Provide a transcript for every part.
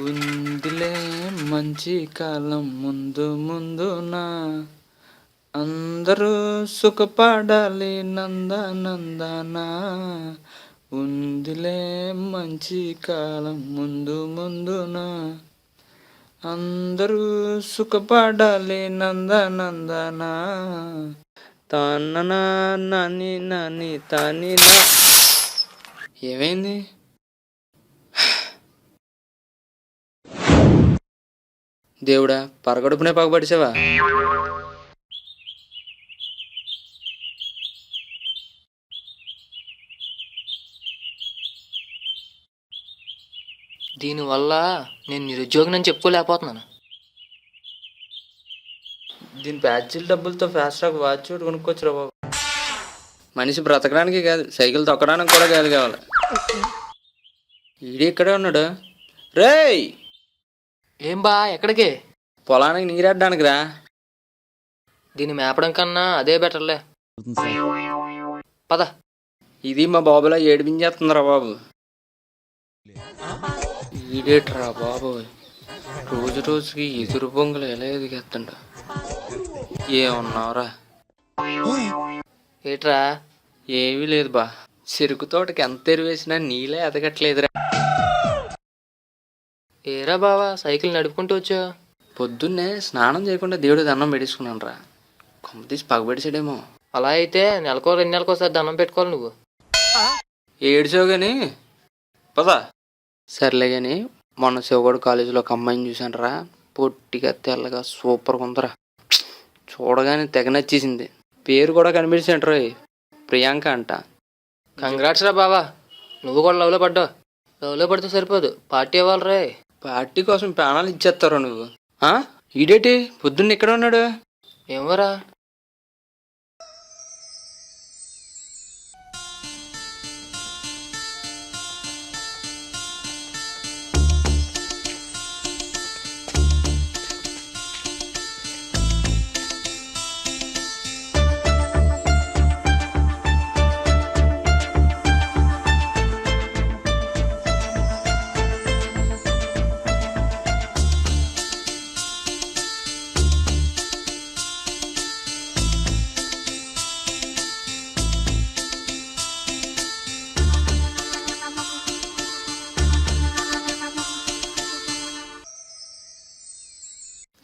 ఉందిలే మంచి కాలం ముందు ముందునా, అందరూ సుఖపడాలి నందనందనా. ఉందిలే మంచి కాలం ముందు ముందునా, అందరూ సుఖపడాలి నందనందనా. తాననా నాని నాని తాని నా. ఏమైంది? దేవుడా, పరగడుపునే పగబడిసావా? దీనివల్ల నేను నిరుద్యోగిని చెప్పుకోలేకపోతున్నాను. దీని బ్యాడ్జీల డబ్బులతో ఫాస్ట్ ట్రాక్ వాచ్ ఒకటి కొనుక్కొచ్చురా బాబు. మనిషి బ్రతకడానికి కాదు, సైకిల్ తొక్కడానికి కూడా గాలి కావాలి. ఈడు ఇక్కడే ఉన్నాడు. రేయ్, ఏం బా, ఎక్కడికి? పొలానికి నీరెట్టడానికి రా. దీన్ని మేపడం కన్నా అదే బెటర్లే, పద. ఇది మా బాబులా ఏడిపించేస్తుందిరా బాబు. ఈడేట్రా బాబు, రోజు రోజుకి ఎదురు బొంగులు ఎలా ఎదిగేస్తుండ. ఏమన్నావురా? ఏట్రా? ఏమీ లేదు బా, చెరుకు తోటకి ఎంత ఎరువేసినా నీళ్ళే ఎదగట్లేదురా. ఏరా బావా, సైకిల్ నడుపుకుంటూ వచ్చా? పొద్దున్నే స్నానం చేయకుండా దేవుడి దండం పెట్టేసుకున్నాను రా. కొమ్మ తీసి పగబడిసాడేమో. అలా అయితే నెలకో 2 నెలలకోసారి దండం పెట్టుకోవాలి నువ్వు. ఏడ్చావు కానీ పదా. సర్లే కానీ మొన్న శివగౌడ కాలేజీలో ఒక అమ్మాయిని చూశాను రా. పొట్టిగా తెల్లగా సూపర్గా ఉందరా. చూడగానే తెగ నచ్చేసింది. పేరు కూడా కనిపించాడు రా, ప్రియాంక అంట. కంగ్రాట్స్ రా బావా, నువ్వు కూడా లవ్లో పడ్డావు. లవ్లో పడితే సరిపోదు, పార్టీ ఇవ్వాలి రే. పార్టీ కోసం ప్రాణాలు ఇచ్చేస్తారా నువ్వు? ఈడేటి పొద్దున్న ఇక్కడ ఉన్నాడు? ఏమోరా.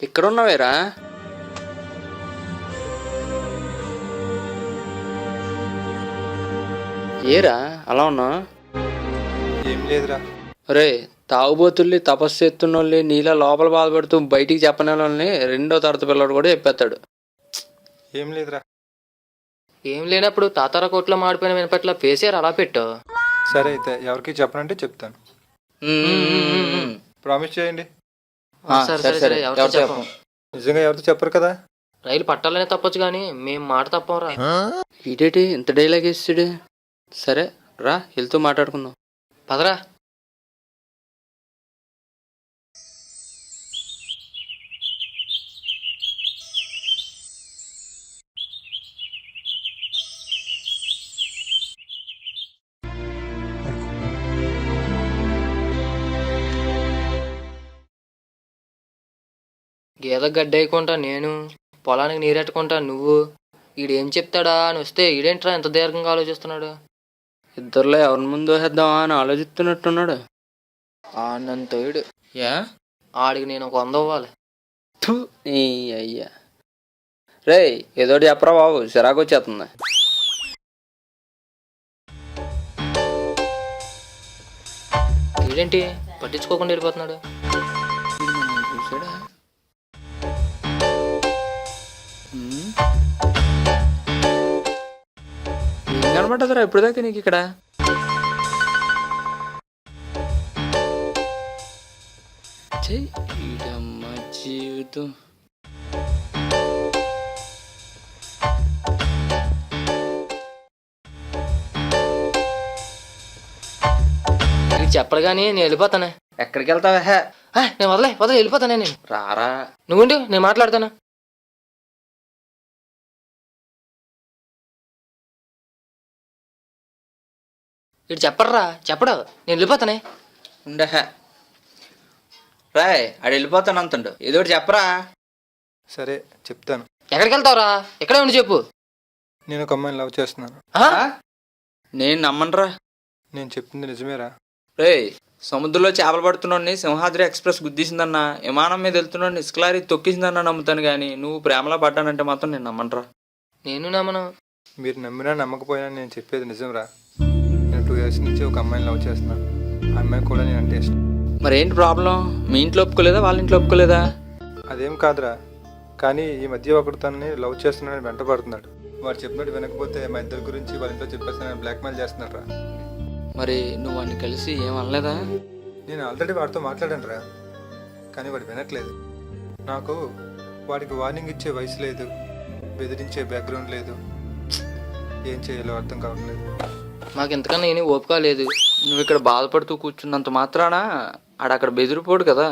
ఇక్కడ ఉన్నావేరా? ఏరా అలా ఉన్నావు? ఏం లేదురా. రే, తాగుబోతుల్ని తపస్సు ఎత్తున్నోళ్ళని నీళ్ళ లోపల బాధపడుతూ బయటికి చెప్పని వాళ్ళని 2వ తరగతి పిల్లడు కూడా చెప్పేస్తాడు. ఏం లేదురా. ఏం లేనప్పుడు తాతార కోట్లో మాడిపోయిన వినపట్ల పేసారు అలా పెట్టు. సరే అయితే ఎవరికి చెప్పనంటే చెప్తాను. ప్రామిస్ చేయండి. సరే, ఎవరితో చెప్పం. నిజంగా ఎవరితో చెప్పరు కదా? రైలు పట్టాలనే తప్పొచ్చు కానీ మేము మాట తప్పంరా. ఇదేంటి ఇంత డైలాగ్ వేస్తాడు? సరే రా, వెళ్తూ మాట్లాడుకుందాం. పదరా. గీత గడ్డేయకుంటా నేను, పొలానికి నీరెట్టుకుంటా నువ్వు. ఈడేం చెప్తాడా అని వస్తే ఈడేంట్రా ఎంత దీర్ఘంగా ఆలోచిస్తున్నాడు. ఇద్దరులో ఎవరి ముందు వేద్దామా అని ఆలోచిస్తున్నట్టున్నాడు. ఆనంత ఈడు. యా ఆడికి నేను 100 ఇవ్వాలి. థు, నీ అయ్యా. రే ఏదోటి చెప్పరా బాబు, చిరాకు వచ్చేస్తుంది. ఈడేంటి పట్టించుకోకుండా వెళ్ళిపోతున్నాడు. చూసాడా? ఏం కనబడ్డదిరా ఇప్పుడు దాకా నీకు ఇక్కడ? ఈడమ్మ జీవితం. ఇది చెప్పడు కానీ నేను వెళ్ళిపోతానే. ఎక్కడికి వెళ్తావా? నేను వదలే వెళ్ళిపోతానే నేను. రారా. నువ్వుండు నేను మాట్లాడతాను. ఇటు చెప్పడు నేను వెళ్ళిపోతానే. ఉండే రాయ్, ఆడు వెళ్ళిపోతాను అంతుండు. ఏదోటి చెప్పరా. సరే చెప్తాను. ఎక్కడికి వెళ్తావురా? ఎక్కడే ఉండి చెప్పు. నేను ఒక అమ్మాయిని లవ్ చేస్తున్నాను. నేను నమ్మనరా. నేను చెప్తుంది నిజమేరా. రే సముద్రంలో చేపలు పడుతున్నాడిని సింహాద్రి ఎక్స్ప్రెస్ గుద్దీసిందన్నా, విమానం మీద వెళ్తున్నాడిని ఇస్కలారి తొక్కిసిందన్నా నమ్ముతాను, కానీ నువ్వు ప్రేమలో పడ్డానంటే మాత్రం నేను నమ్మనరా. నేను నమ్మను. మీరు నమ్మినా నమ్మకపోయినా నేను చెప్పేది నిజంరా. నేను 2 years నుంచి ఒక అమ్మాయిని లవ్ చేస్తున్నాను. ఆ అమ్మాయి కూడా నేను అంటే ఇష్టం. మరేంటి ప్రాబ్లం? మీ ఇంట్లో ఒప్పుకోలేదా, వాళ్ళ ఇంట్లో ఒప్పుకోలేదా? అదేం కాదురా, కానీ ఈ మధ్య ఒకడు తనని లవ్ చేస్తున్నాడని వెంటపడుతున్నాడు. వాడు చెప్పినట్టు వినకపోతే మా ఇద్దరి గురించి వాళ్ళ ఇంట్లో చెప్పేస్తానని బ్లాక్మెయిల్ చేస్తున్నాడు రా. మరి నువ్వు వాడిని కలిసి ఏమనలేదా? నేను ఆల్రెడీ వాడితో మాట్లాడాను రా, కానీ వాడు వినట్లేదు. నాకు వాడికి వార్నింగ్ ఇచ్చే వయసు లేదు, బెదిరించే బ్యాక్గ్రౌండ్ లేదు. ఏం చేయాలో అర్థం కావట్లేదు. మాకు ఎంతకన్నా ఏమీ ఓపిక లేదు. నువ్వు ఇక్కడ బాధపడుతూ కూర్చున్నంత మాత్రాన ఆడక్కడ బెదిరిపోడు కదా.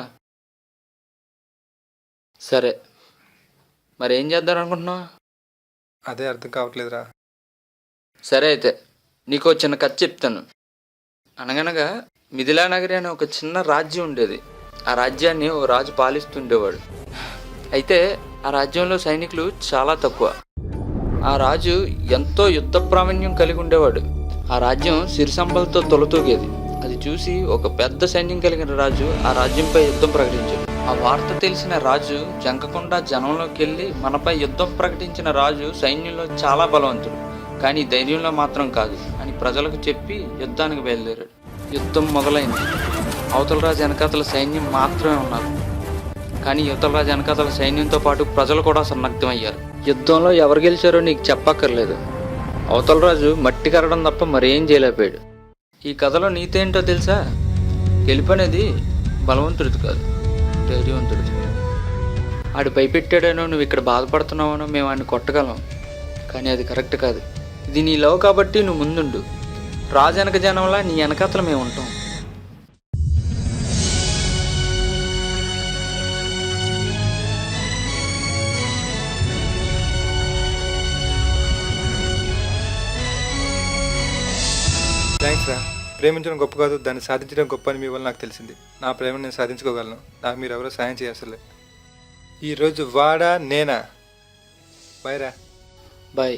సరే మరి ఏం చేద్దాం అనుకుంటున్నావు? అదే అర్థం కావట్లేదురా. సరే అయితే నీకో చిన్న కథ చెప్తాను. అనగనగా మిథిలా నగరి అనే ఒక చిన్న రాజ్యం ఉండేది. ఆ రాజ్యాన్ని ఓ రాజు పాలిస్తుండేవాడు. అయితే ఆ రాజ్యంలో సైనికులు చాలా తక్కువ. ఆ రాజు ఎంతో యుద్ధ ప్రావీణ్యం కలిగి ఉండేవాడు. ఆ రాజ్యం సిరి సంపదలతో తొలతూగేది. అది చూసి ఒక పెద్ద సైన్యం కలిగిన రాజు ఆ రాజ్యంపై యుద్ధం ప్రకటించాడు. ఆ వార్త తెలిసిన రాజు జంకకుండా జనంలోకి వెళ్ళి, మనపై యుద్ధం ప్రకటించిన రాజు సైన్యంలో చాలా బలవంతుడు, కానీ ధైర్యంలో మాత్రం కాదు అని ప్రజలకు చెప్పి యుద్ధానికి బయలుదేరాడు. యుద్ధం మొదలైంది. అవతల రాజు వెనకాతల సైన్యం మాత్రమే ఉన్నారు, కానీ యువతల రాజు వెనకాతల సైన్యంతో పాటు ప్రజలు కూడా సన్నద్ధమయ్యారు. యుద్ధంలో ఎవరు గెలిచారో నీకు చెప్పక్కర్లేదు. అవతల రాజు మట్టి కరడం తప్ప మరేం చేయలేకపోయాడు. ఈ కథలో నీతి ఏంటో తెలుసా? గెలుపనేది బలవంతుడిది కాదు, ధైర్యవంతుడిది. ఆడు భయపెట్టాడనో నువ్వు ఇక్కడ బాధపడుతున్నావనో మేము వాడిని కొట్టగలం, కానీ అది కరెక్ట్ కాదు. ఇది నీ లవ్ కాబట్టి నువ్వు ముందుండు. రాజు వెనక జనంలా నీ వెనకాతల మేము ఉంటాం. థ్యాంక్స్ రా. ప్రేమించడం గొప్ప కాదు, దాన్ని సాధించడం గొప్ప అని మీ వల్ల నాకు తెలిసింది. నా ప్రేమను నేను సాధించుకోగలను. నాకు మీరు ఎవరో సాయం చేయాల్సలే. ఈరోజు వాడా నేనా? బాయ్ రా. బాయ్.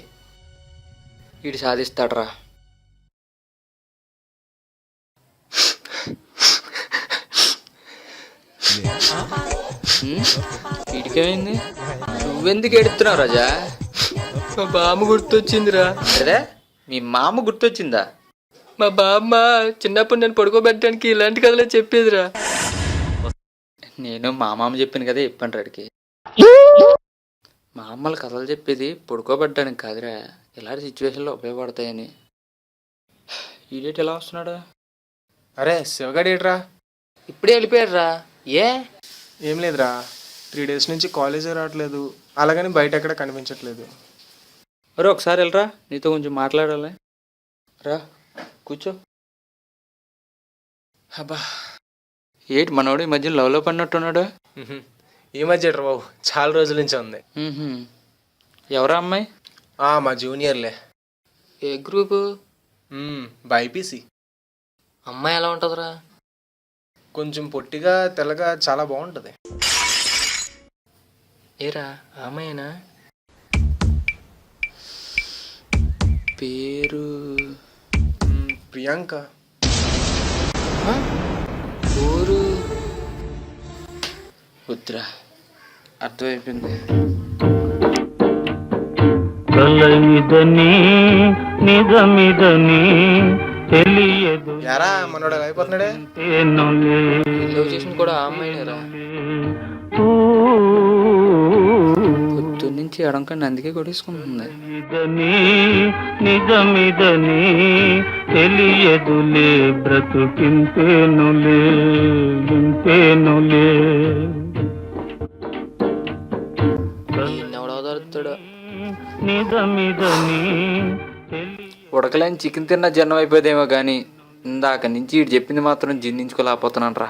వీడు సాధిస్తాడరా. వీడికేమైంది? నువ్వెందుకు ఎడుతున్నావు రాజా? మా బామ్మ గుర్తొచ్చిందిరా. అదే మీ మామ గుర్తొచ్చిందా? మా బామ్మ చిన్నప్పుడు నేను పడుకోబెట్టడానికి ఇలాంటి కథలే చెప్పేదిరా. నేను మా మామ చెప్పాను కదా చెప్పాను రాడికి. మా అమ్మలు కథలు చెప్పేది పడుకోబెట్టడానికి కాదురా, ఇలాంటి సిచ్యువేషన్లో ఉపయోగపడతాయని. ఈ డేట్ ఎలా వస్తున్నాడు? అరే శివగాడు ఏట్రా? ఇప్పుడే వెళ్ళిపోయాడురా. ఏ? ఏం లేదురా, 3 days నుంచి కాలేజీ రావట్లేదు, అలాగని బయట ఎక్కడ కనిపించట్లేదు. మరి ఒకసారి వెళ్ళరా, నీతో కొంచెం మాట్లాడాలి. రా కూర్చో. అబ్బా, ఏంటి మనోడు ఈ మధ్య లవ్లో పడినట్టున్నాడు? ఈ మధ్య ఏట్రా బాబు, చాలా రోజుల నుంచి ఉంది. ఎవరా అమ్మాయి? మా జూనియర్లే. ఏ గ్రూపు? బైపీసీ. అమ్మాయి ఎలా ఉంటుందిరా? కొంచెం పొట్టిగా తెల్లగా చాలా బాగుంటుంది. ఏరా అమ్మాయినా? పేరు ప్రియాంక. ఊరు? వద్దురా, అర్థమైపోయింది. కలయిదని నిజమిదని తెలియదు యారా మనోడు అలా అయిపోతున్నాడే. లవ్ చేసింది కూడా ఆ అమ్మాయినేరా. పొద్దున్నుంచి ఎడంకండి అందుకే కొట్టేసుకుంటుంది. ఇదని నిజమిదని తెలియదులే బ్రతుకింతేనులే ఇంతేనులే. ఎవడో దొరుకుతాడు. నిజమిదని ఉడకలేని చికెన్ తిన్న జన్నం అయిపోదేమో కానీ ఇందాక నుంచి వీడు చెప్పింది మాత్రం జీర్ణించుకోలేకపోతున్నాను రా.